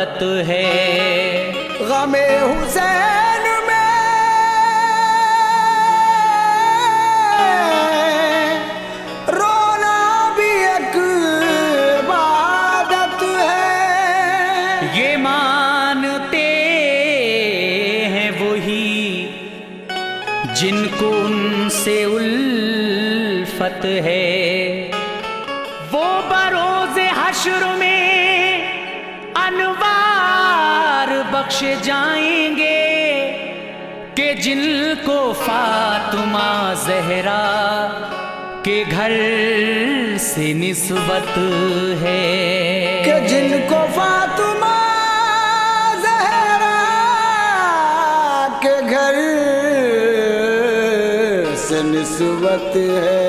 शहादत है। गमे हुसैन में रोना भी एक इबादत है। ये मानते हैं वही जिनको उनसे उल्फत है, वो बरोज़े हश्र में अनवार बख्शे जाएंगे कि जिनको फातिमा ज़हरा के घर से निस्बत है। कि जिनको फातिमा ज़हरा के घर से निस्बत है।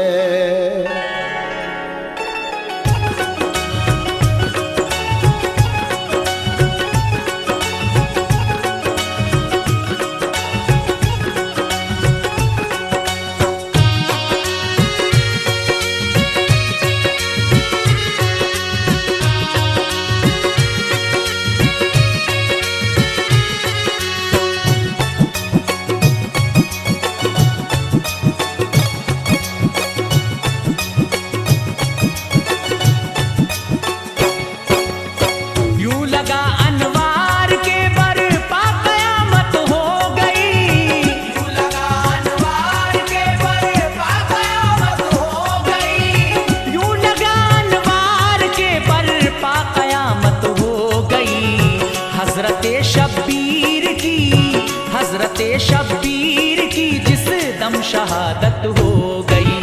शब्बीर की जिस दम शहादत हो गई,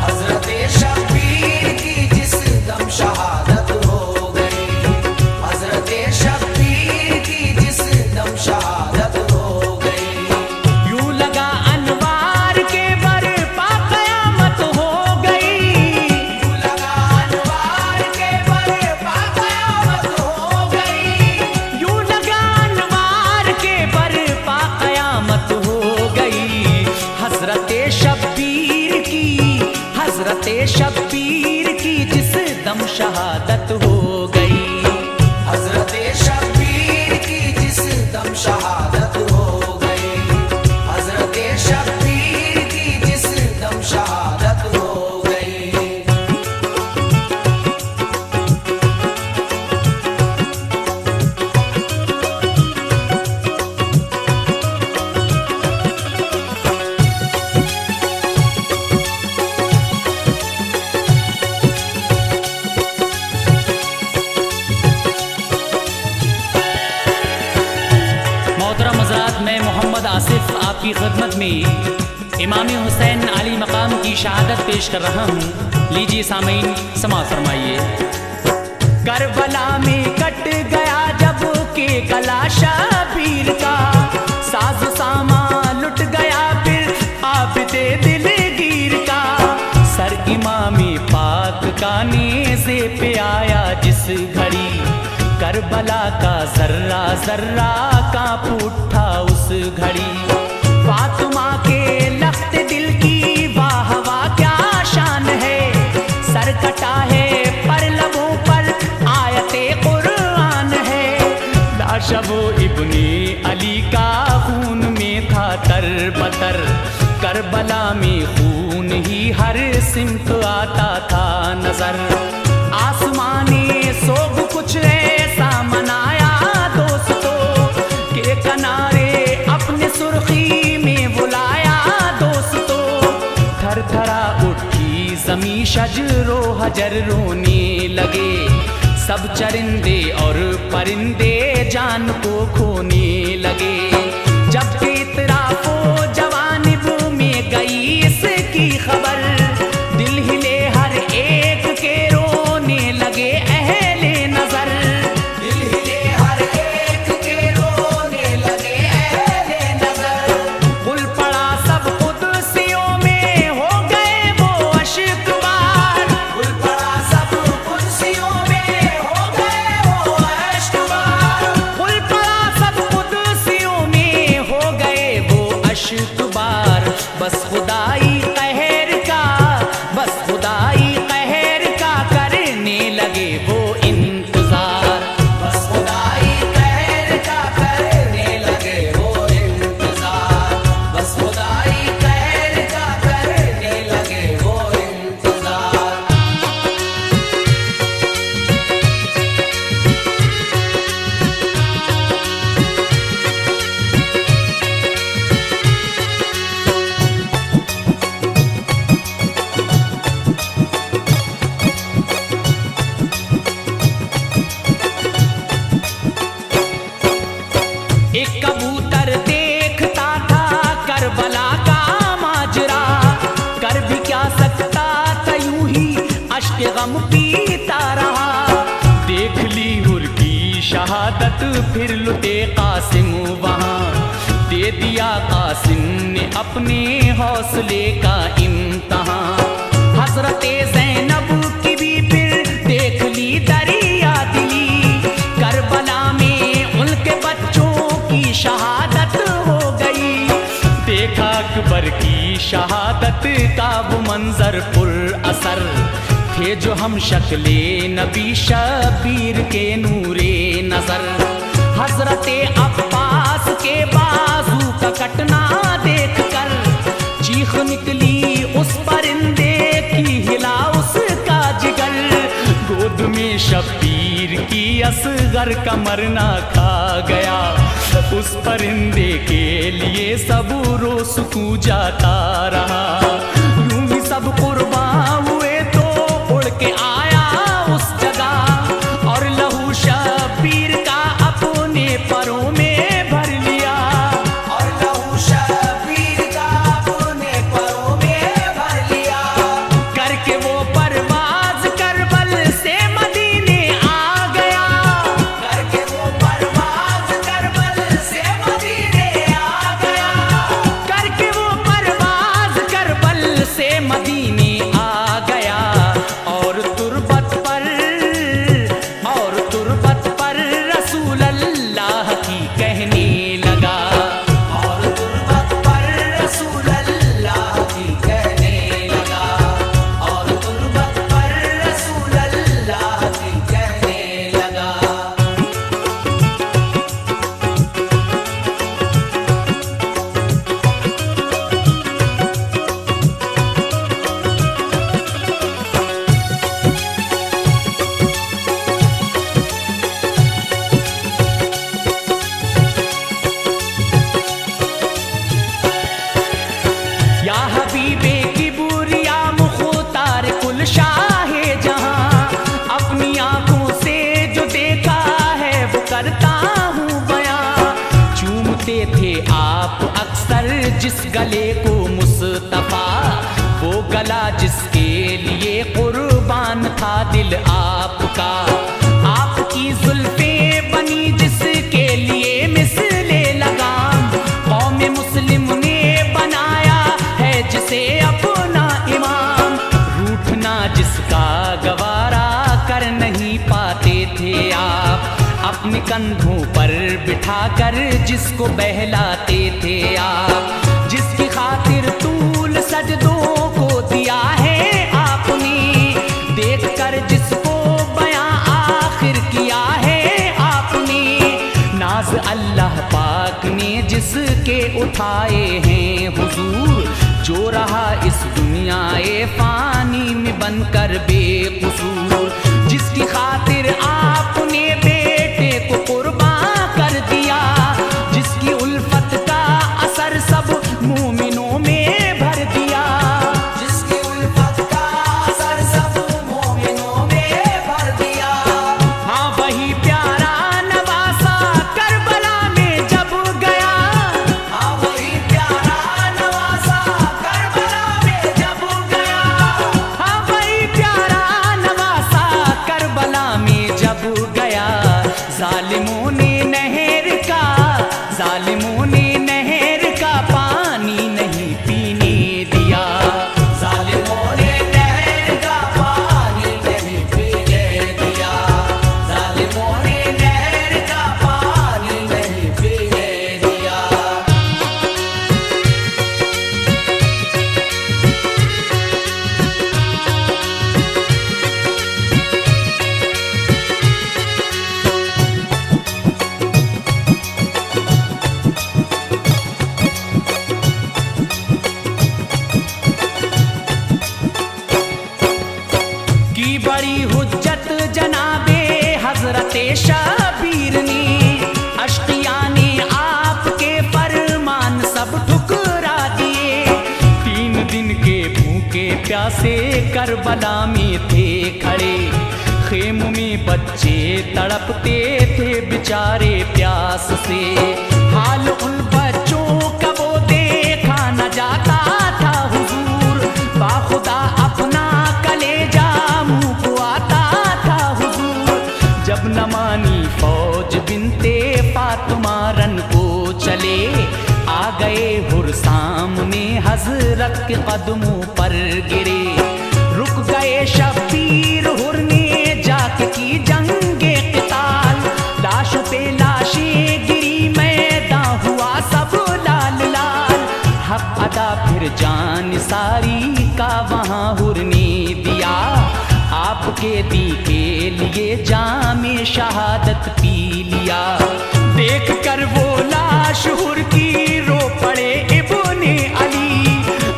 हज़रत शब्बीर की जिस दम शहादत हो गई, हज़रत शब्बीर की जिस दम शहादत हो गई। यूं लगा अनवार के बरपा क़यामत हो गई, यूं लगा अनवार के बरपा क़यामत हो गई, यूं लगा अनवार के बरपा क़यामत हो गई। हज़रत शब्बीर की जिस दम शहादत हो गई, हज़रत शब्बीर की जिस दम शहादत हो गई, हज़रत शब्बीर की जिस दम शहादत हो गई। मैं मोहम्मद आसिफ आपकी खिदमत में इमाम हुसैन अली मकाम की शहादत पेश कर रहा हूँ। लीजिए सामीन, समाअत फरमाइए। करबला में कट गया जब के गला शबीर का, साज सामा लुट गया फिर आबिदे दिलगीर का। सर इमामी पाक का नेज़े पे आया जिस घड़ी, करबला का जर्रा जर्रा कांप उठा उस घड़ी। फातिमा के लख्त दिल की वाह वाह क्या शान है, सर कटा है पर लबों पर आयते कुरान है। लाश वो इब्ने अली का खून में था तरबतर, करबला में खून ही हर सिमत आता था नजर। आसमानी सोग कुछ ऐसा मनाया दोस्तों के किनारे अपने सुर्खी में बुलाया दोस्तों। थर थरा उठी जमी शजरो हजर रोने लगे, सब चरिंदे और परिंदे जान को खोने लगे। जब इतराफो जवानिब में गई इसकी खबर, दिल हिले हर एक के रोने लगे अहले नजर। दिल हिले हर एक के रोने लगे अहले नजर। गुल पड़ा सब कुदसियों में हो गए वो अश्कबार, गुल पड़ा सब कुदसियों में हो गए वो अश्कबार। गुल पड़ा सब कुदसियों के गम पीता रहा। देख ली हुर की शहादत फिर लुटे कासिम वहाँ, दे दिया कासिम ने अपने हौसले का इम्तहां। हजरत ज़ैनब की भी फिर देख ली दरिया दिली, करबला में उनके बच्चों की शहादत हो गई। देखा अकबर की शहादत का वो मंजर पुर असर, थे जो हम शक्ले नबी शबीर के नूरे नजर। हजरत अब्बास के बाजू का कटना देखकर चीख निकली उस परिंदे की, हिला उसका जिगर। गोद में शबीर की असगर का मरना खा गया, उस परिंदे के लिए सब रोज सकू जाता रहा। यूं ही सब कुर्बान हुए तो उड़ के आया उस जगह, और लहू शबीर का अपने परों में भर लिया। और लहू शबीर का अपने परों में भर लिया। करके वो परवाज करबल से मदीने आ गया, करके वो परवाज करबल से मदीने आ गया। करके वो परवाज करबल से मदीने आ गया। और तुरबत पर रसूल अल्लाह की कहने लगा। और तुरबत पर रसूल अल्लाह की कहने लगा। और तुरबत पर रसूल अल्लाह की कहने लगा। या हबीबे की बुरिया मुख्तार कुल शाहे जहां, अपनी आंखों से जो देखा है वो करता हूँ बयां। चूमते थे आप अक्सर जिस गले को मुस्तफा, वो गला जिसके लिए कुर्बान था दिल आपका। आपकी जुल्फे बनी जिसके लिए मिसले लगाम, कौम मुस्लिम ने बनाया है जिसे अपना इमाम। रूठना जिसका गवारा कर नहीं पाते थे आप, अपने कंधों पर बिठाकर जिसको बहलाते थे आप। जिसकी खातिर तूल सजदों को दिया है आपने, देख कर जिसको बयां आखिर किया है आपने। नाज अल्लाह पाक ने जिसके उठाए हैं हुजूर, जो रहा इस दुनियाए फानी में बनकर बेकसूर। जिसकी खातिर आपने बेटे को कुर्बान कर दिया, जिसकी उल्फत का असर सब मोमिनों में भर दिया। जिसकी उल्फत का असर सब मोमिनों में भर दिया। हाँ वही प्यारा नवासा करबला में जब गया। हाँ वही प्यारा नवासा करबला में जब गया। हाँ वही प्यारा नवासा करबला में जब गया। जालिमों ने नहर का पानी नहीं पीने दिया। जालिमों ने नहर का पानी नहीं पीने दिया। जालिमों ने नहर का पानी नहीं पीने दिया। की बड़ी हुज्जत जनाबे हजरत शबीर ने, अश्किया ने आपके फरमान सब ठुकरा दिए। 3 दिन के भूखे प्यासे करबला में थे खड़े, खेम में बच्चे तड़पते थे बेचारे प्यास से। हाल उन बच्चों का वो देखा न जाता था हुजूर, बाखुदा अपना कलेजा मुंह हजरत के कदमों पर गिरे। रुक गए शब्बीर हुर ने जाके की जंगे क़िताल, लाशों पे लाशें गिरी मैदां हुआ सब लाल लाल। हक अदा फिर जान सारी का वहाँ हुर ने दिया, आपके दी के लिए जामे शहादत पी लिया। देख कर वो लाश हुर की रो पड़े इब्ने अली,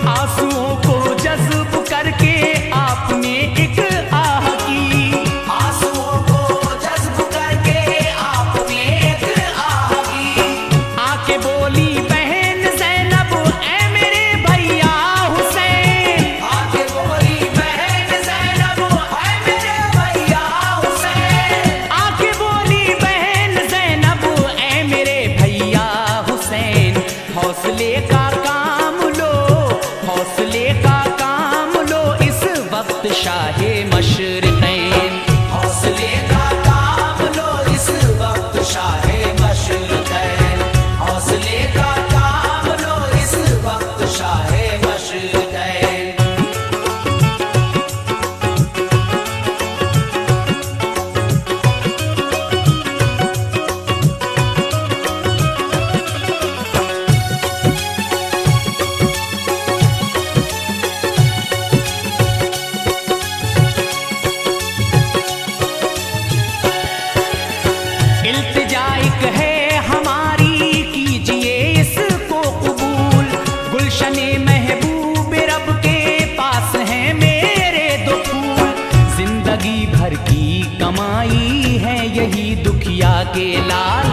आंसुओं को जज्ब करके आपने एक आह की। आंसुओं को जज्ब करके आपने एक आह की। आके बोली बहन ज़ैनब ऐ मेरे भैया हुसैन, आके बोली बहन ज़ैनब ऐ मेरे भैया हुसैन। आके बोली बहन ज़ैनब ऐ मेरे भैया हुसैन। हौसले का काम लो, हौसले का काम लो, इस वक्त शाहे मशरिक़ैन। हौसले का काम लो इस वक्त शाहे मशरिक़ैन। हौसले का काम लो इस वक्त शाहे मशरिक़ैन। इल्तिजाइक है हमारी कीजिए इसको कबूल, गुलशने महबूब रब के पास है मेरे दो फूल। जिंदगी भर की कमाई है यही दुखिया के लाल,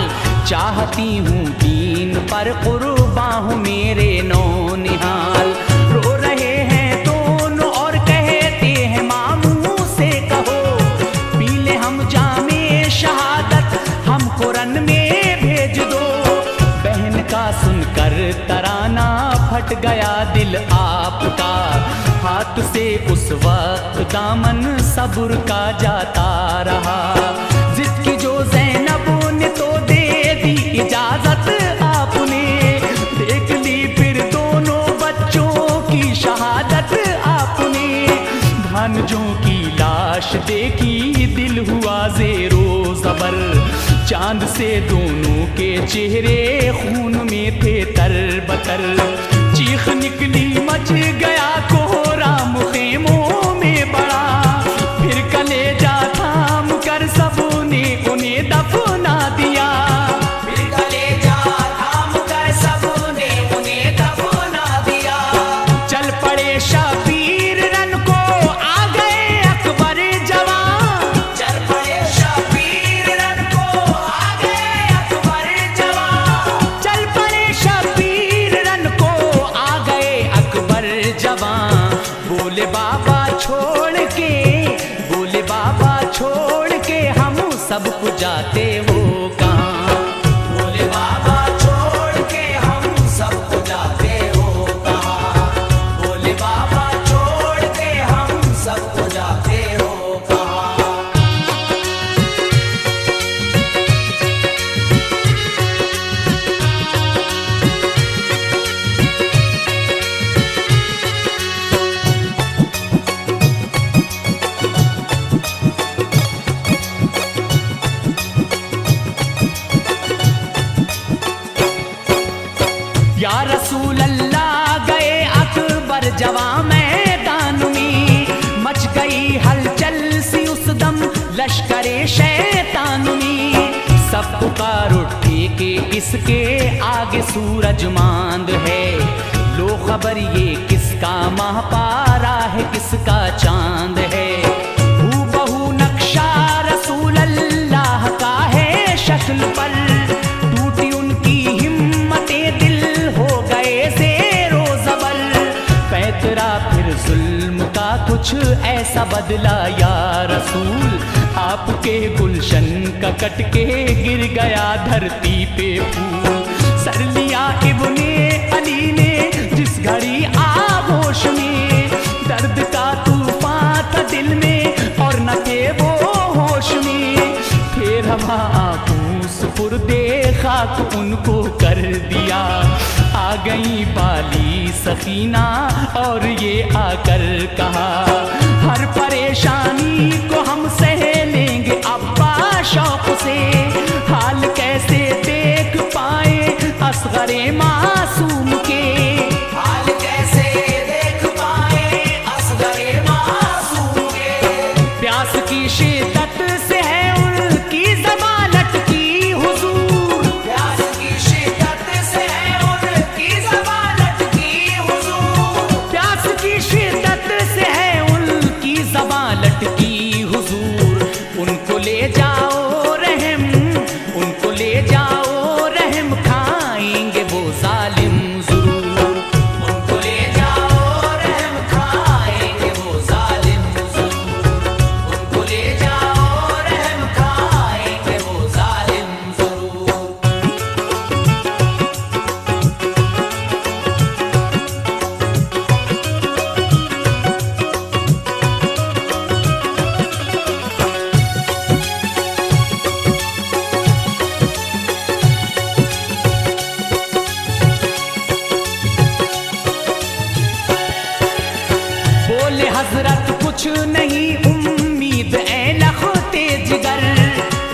चाहती हूँ दीन पर कुर्बां हूँ मेरे नौनिहाल। रो रहे हैं दोनों और कहते हैं मामू से कहो, पी ले हम जामे शहादत हमको रन में भेज दो। बहन का सुनकर तराना फट गया दिल आपका, हाथ से उस वक्त दामन सब्र का जाता रहा। जिद की जो ज़ैनब ने तो दे दी इजाजत आपने, देख ली फिर दोनों बच्चों की शहादत आपने। भांजों की लाश देखी दिल हुआ ज़ेरो ज़बर, चांद से दोनों के चेहरे खून में थे तरबतर। चीख निकली मच गया कोहराम खेमों में बड़ा, फिर कलेजा थाम कर सबने उन्हें दफना दिया। फिर कलेजा थाम कर सबने उन्हें दफना दिया। चल पड़े शबीर रन को आ गए अकबर जवान, चल पड़े शबीर रन को आ गए अकबर जवान। चल पड़े शबीर रन को आ गए अकबर जवान। बोले बाबा छोड़ के, बोले बाबा छोड़ के हम सबको जाते हो कहाँ। बोले बाबा छोड़ के हम सबको जाते हो कहाँ। बोले बाबा छोड़ के हम सबको जाते हो कहाँ। या रसूल अल्लाह गए अकबर जवा मैदान में, मच गई हलचल सी उस दम लश्करे शैतान में। सब पुकार उठे के किसके आगे सूरज मांद है, लो खबर ये किसका माह पारा है किसका चांद है। हूबहू नक्शा रसूल अल्लाह का है शक्ल पर, टूटी उनकी हिम्मतें दिल हो गए ज़ेरो ज़बर। पैतरा फिर जुल्म का कुछ ऐसा बदला या रसूल, आपके गुलशन का कट के गिर गया धरती पे फूल। सर लिया इब्ने अली ने जिस घड़ी आगोश में, दर्द का तूफान था दिल में और न थे वो होश में। फिर हम आंखों सुपुर्दे खाक उनको कर दिया, आ गई बाली सकीना और ये आकर कहा, हर परेशानी को हम सह लेंगे अब्बा शौक से, हाल कैसे देख पाए असगरे मासूम के, हाल कैसे देख पाए असगरे मासूम के। प्यास की शिद्दत से है उनकी ज़बान लटकी हुजूर, प्यास की शिद्दत से है उनकी ज़बान लटकी हुजूर, प्यास की शिद्दत से है उनकी ज़बान लटकी हुजूर। उनको ले जाओ रहम, उनको ले जाओ रहम, खाएंगे वो जालिम ज़रूर। उनको ले जाओ रहम खाएंगे वो जालिम ज़रूर, उनको ले जाओ रहम खाएंगे वो जालिम ज़रूर। बोले हजरत कुछ नहीं उम्मीद ए लखते जिगर,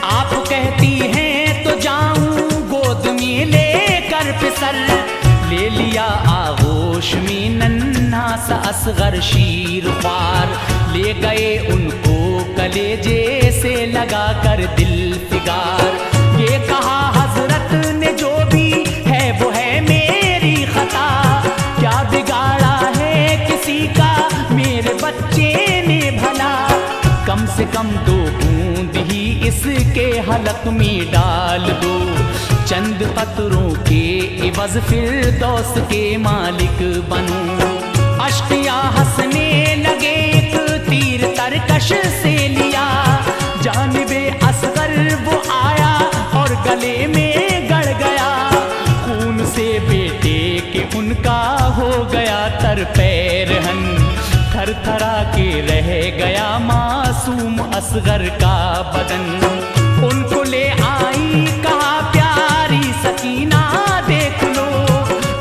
आप कहती हैं तो जाऊं गोद में लेकर फिसर। ले लिया आगोश में नन्हा सा असगर शीर ख्वार, ले गए उनको कलेजे से लगा कर दिल फिगार। ये कहा हजरत ने जो भी है वो है मेरी खता, क्या बिगाड़ा है किसी का मेरे बच्चे ने भला, कम से कम 2 बूंद ही इसके हलक में डाल दो, चंद पत्रों के इवज फिरदौस के मालिक बनूं। अश्किया हंसने लगे, एक तीर तरकश से लिया, जानिबे असगर वो आया और गले में गड़ गया, खून से बेटे के उनका हो गया तर पैरहन, थर थरा के रह गया मासूम असगर का बदन। उनको ले आई कहा प्यारी सकीना देख लो,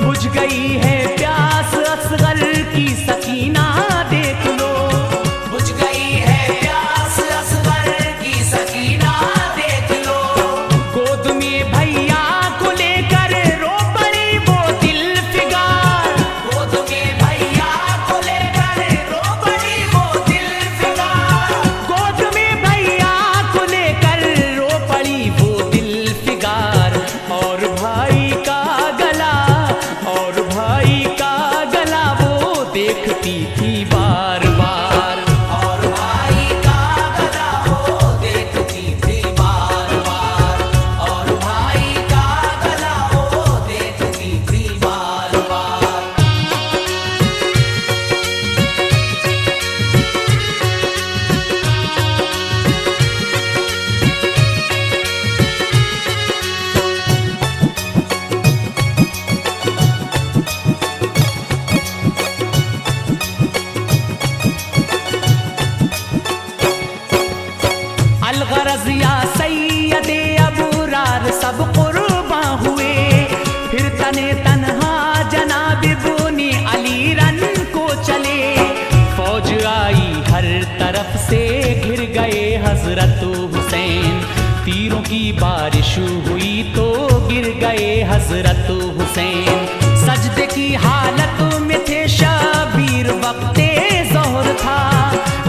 बुझ गई है प्यास असगर की सकीना देख लो, बुझ गई है प्यास असगर की सकीना देख लो। गोद में भैया को लेकर रो पड़ी वो दिल फिगार, गोद में भैया को लेकर रो पड़ी वो दिल फिगार, गोद में भैया को लेकर रो पड़ी वो दिल फिगार। और भाई का गला, और भाई का गला वो देखती थी बार बार, और भाई का गला वो देखती थी बार बार, और भाई का गला वो देखती थी बार बार। अलगरज या सैयदे अबरार सब कुर्बा हुए, फिर तने तन्हा जनाब इब्ने अली रन को चले, फौज आई हर तरफ से घिर गए हजरत हुसैन, तीरों की बारिश हुई तो गिर गए हजरत हुसैन। सजदे की हालत में थे शबीर वक्ते ज़ोहर था,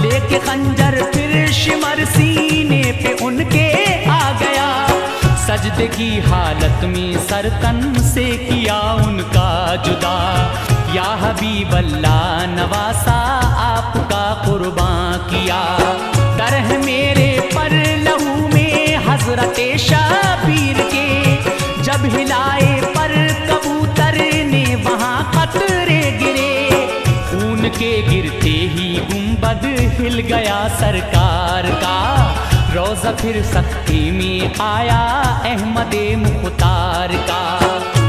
लेके खंजर फिर शिमर सीने पे उनके आ गया, सजदे की हालत में सर तन से किया उनका जुदा, या हबीब अल्लाह नवासा आपका कुर्बान किया, तरह मेरे पर लहू में हजरत शबीर के, जब हिलाए पर कबूतर ने वहाँ कतरे गिरे, खून के गिरते ही गुंबद हिल गया सरकार का, रोज़ा फिर सख्ती में आया अहमदे मुख्तार का।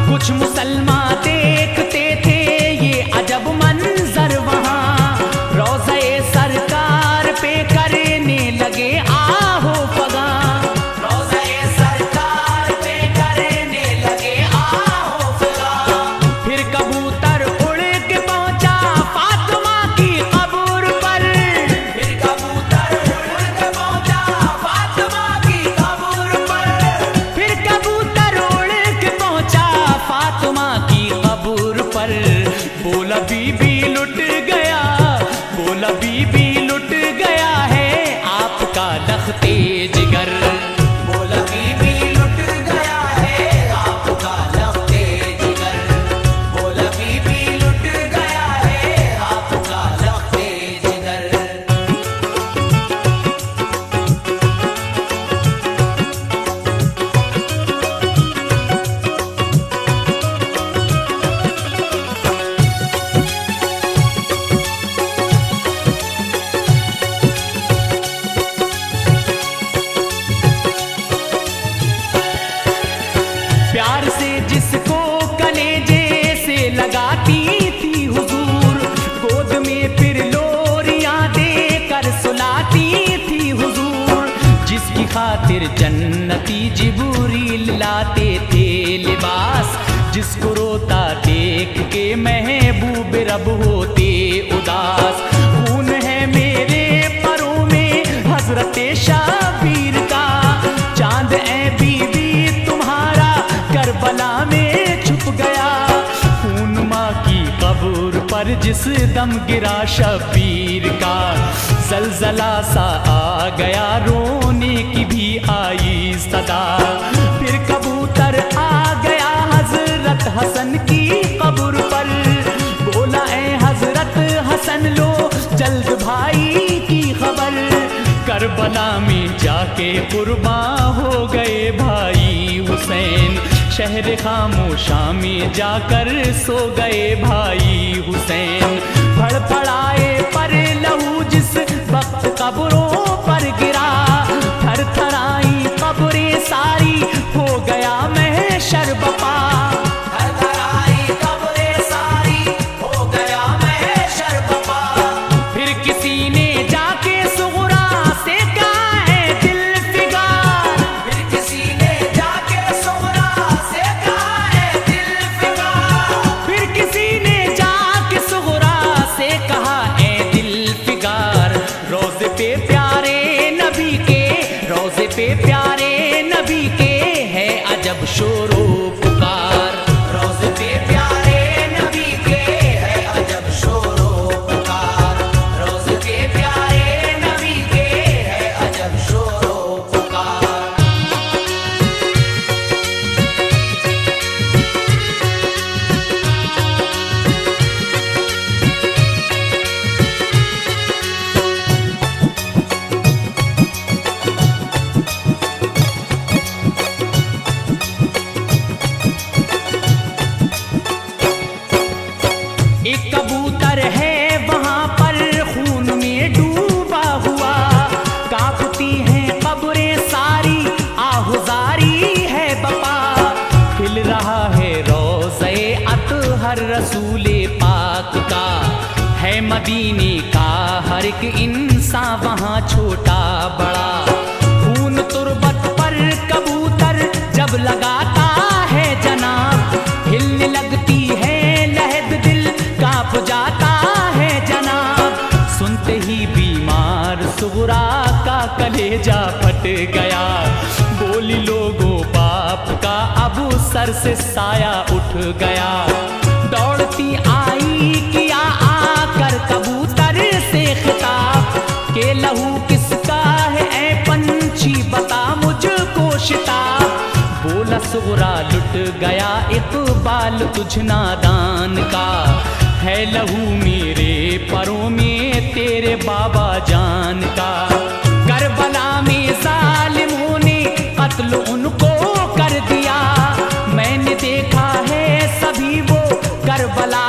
कुछ मुसलमान देखते थे ये अजब मंजर वहाँ, रोज़े सरकार पे करने लगे आहो फगा, रोज़े सरकार पे करने लगे आहो फगा, बीबी लुट गया, बोला बीबी लुट गया है आपका लखते जिगर। बोला बीबी लुट गया है आपका लखते जिगर। बोला बीबी लुट गया है आपका लखते जिगर। प्यार से जिसको कलेजे से लगाती थी हुजूर, गोद में फिर लोरियां देकर सुलाती थी हुजूर। जिसकी खातिर जन्नती जिब्रील लाते थे लिबास, जिसको रोता देख के महबूब रब होते उदास। खून है मेरे परों में हजरत शाबीर का, चांद ए बीबी तुम्हारा करबला में छुप गया। खून माँ की कब्र पर जिस दम गिरा शबीर का, जलजला सा आ गया रोने की भी आई सदा। फिर कबूतर आ गया हजरत हसन की कब्र पर, बोला ए हजरत हसन लो जल्द भाई की खबर। करबला में जाके कुर्बान हो गए भाई हुसैन, शहर खामोशा में जाकर सो गए भाई हुसैन। फड़फड़ाए पर लहू जिस वक्त कब्रों पर गिरा, थर थराई कब्रें सारी हो गया महशर बपा। थरथराई कब्रें सारी हो गया महशर बपा। फिर किसी ने जाके सुगरा से कहा है दिल फिगार, फिर किसी ने जाके सुगरा से कहा है दिल फिगार। फिर किसी ने जाके सुगरा से कहा ए दिल फिगार। रोज़े पे प्यारे नबी के, रोज़े पे प्यारे नबी के है अजब शोरो पुकार। रोज़े पे प्यारे नबी के है अजब शोरो पुकार। रोज़े पे प्यारे नबी के है अजब शोरो पुकार। एक कबूतर है वहां पर खून में डूबा हुआ, कांपती हैं कब्रें सारी आहुजारी है बपा। खिल रहा है रोज़े अतहर रसूले पाक का, है मदीने का हर एक इंसान वहां छोटा बड़ा। खून तुरबत पर कबूतर जब लगाता है जनाब, हिलने लगती है लहद दिल कांप जाता है जनाब। सुनते ही बीमार सुगरा का कलेजा फट गया, बोली लोगों बाप का अब सर से साया उठ गया। दौड़ती आई किया आकर कबूतर से खिताब, के लहू किसका है ऐ पंछी बता मुझको शिताब। बोला सुगरा लुट गया इकबाल तुझ नादान का, है लहू मेरे परों में तेरे बाबा जान का। करबला में जालिमों ने कत्ल उनको कर दिया, मैंने देखा है सभी वो करबला